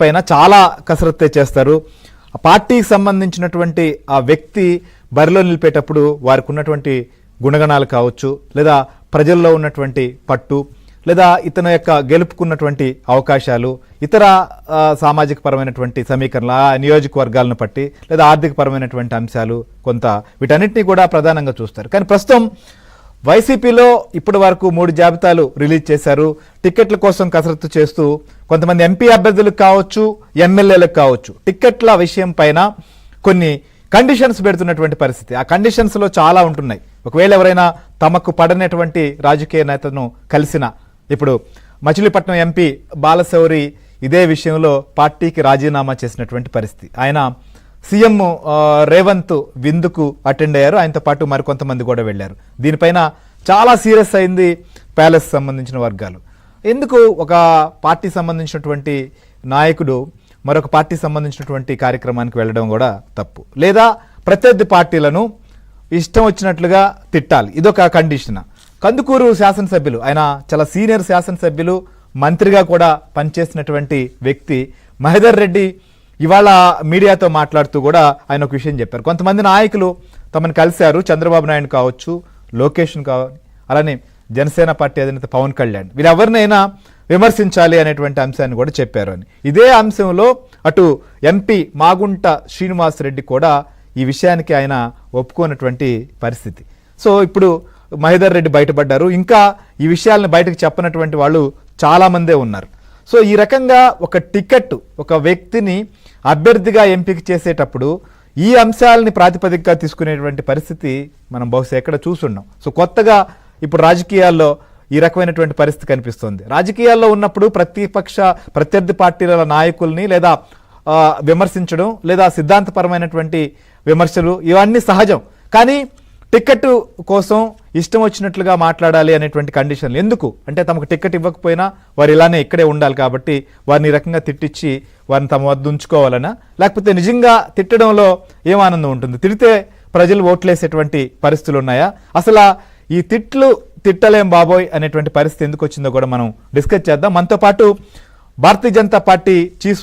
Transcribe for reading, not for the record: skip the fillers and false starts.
పైన చాలా కసరత్తే చేస్తారు. ఆ పార్టీకి సంబంధించినటువంటి ఆ వ్యక్తి బరిలో నిలిపేటప్పుడు వారికి ఉన్నటువంటి గుణగణాలు కావచ్చు, లేదా ప్రజల్లో ఉన్నటువంటి పట్టు, లేదా ఇతని యొక్క గెలుపుకున్నటువంటి అవకాశాలు, ఇతర సామాజిక పరమైనటువంటి సమీకరణలు, ఆ నియోజకవర్గాలను బట్టి, లేదా ఆర్థిక పరమైనటువంటి అంశాలు కొంత వీటన్నిటినీ కూడా ప్రధానంగా చూస్తారు. కానీ ప్రస్తుతం వైసీపీలో ఇప్పటి వరకు 3 జాబితాలు రిలీజ్ చేశారు. టికెట్ల కోసం కసరత్తు చేస్తూ కొంతమంది ఎంపీ అభ్యర్థులకు కావచ్చు, ఎమ్మెల్యేలకు కావచ్చు, టికెట్ల విషయం పైన కొన్ని కండిషన్స్ పెడుతున్నటువంటి పరిస్థితి. ఆ కండిషన్స్లో చాలా ఉంటున్నాయి. ఒకవేళ ఎవరైనా తమకు పడనటువంటి రాజకీయ నేతను కలిసిన, ఇప్పుడు మచిలీపట్నం ఎంపీ బాలశౌరి ఇదే విషయంలో పార్టీకి రాజీనామా చేసినటువంటి పరిస్థితి. ఆయన సీఎం రేవంత్ విందుకు అటెండ్ అయ్యారు. ఆయనతో పాటు మరికొంతమంది కూడా వెళ్ళారు. దీనిపైన చాలా సీరియస్ అయింది ప్యాలెస్ సంబంధించిన వర్గాలు. ఎందుకు ఒక పార్టీ సంబంధించినటువంటి నాయకుడు మరొక పార్టీ సంబంధించినటువంటి కార్యక్రమానికి వెళ్ళడం కూడా తప్పు, లేదా ప్రత్యర్థి పార్టీలను ఇష్టం వచ్చినట్లుగా తిట్టాలి, ఇదొక కండిషన్. కందుకూరు శాసనసభ్యులు, ఆయన చాలా సీనియర్ శాసనసభ్యులు, మంత్రిగా కూడా పనిచేసినటువంటి వ్యక్తి మహేదర్ రెడ్డి ఇవాళ మీడియాతో మాట్లాడుతూ కూడా ఆయన ఒక విషయం చెప్పారు. కొంతమంది నాయకులు తమను కలిశారు, చంద్రబాబు నాయుడు కావచ్చు, లోకేష్ కావచ్చు, అలానే జనసేన పార్టీ అధినేత పవన్ కళ్యాణ్, వీరెవరినైనా విమర్శించాలి అనేటువంటి అంశాన్ని కూడా చెప్పారు అని. ఇదే అంశంలో అటు ఎంపీ మాగుంట శ్రీనివాస్ రెడ్డి కూడా ఈ విషయానికి ఆయన ఒప్పుకోనటువంటి పరిస్థితి. సో ఇప్పుడు మహేదర్ రెడ్డి బయటపడ్డారు. ఇంకా ఈ విషయాలను బయటకు చెప్పనటువంటి వాళ్ళు చాలామందే ఉన్నారు. సో ఈ రకంగా ఒక టికెట్, ఒక వ్యక్తిని అభ్యర్థిగా ఎంపిక చేసేటప్పుడు ఈ అంశాలని ప్రాతిపదికగా తీసుకునేటువంటి పరిస్థితి మనం బహుశా ఎక్కడ చూసున్నాం. సో కొత్తగా ఇప్పుడు రాజకీయాల్లో ఈ రకమైనటువంటి పరిస్థితి కనిపిస్తుంది. రాజకీయాల్లో ఉన్నప్పుడు ప్రత్యర్థి పార్టీల నాయకుల్ని లేదా విమర్శించడం, లేదా సిద్ధాంతపరమైనటువంటి విమర్శలు, ఇవన్నీ సహజం. కానీ టికెట్ కోసం ఇష్టం వచ్చినట్లుగా మాట్లాడాలి అనేటువంటి కండిషన్లు ఎందుకు అంటే, తమకు టికెట్ ఇవ్వకపోయినా వారు ఇలానే ఇక్కడే ఉండాలి కాబట్టి వారిని ఈ రకంగా తిట్టించి వారిని తమ వద్ద ఉంచుకోవాలనా, లేకపోతే నిజంగా తిట్టడంలో ఏం ఆనందం ఉంటుంది? తిడితే ప్రజలు ఓట్లేసేటువంటి పరిస్థితులు ఉన్నాయా? అసలు ఈ తిట్టలేం బాబోయ్ అనేటువంటి పరిస్థితి ఎందుకు వచ్చిందో కూడా మనం డిస్కస్ చేద్దాం. మనతో పాటు భారతీయ జనతా పార్టీ చీఫ్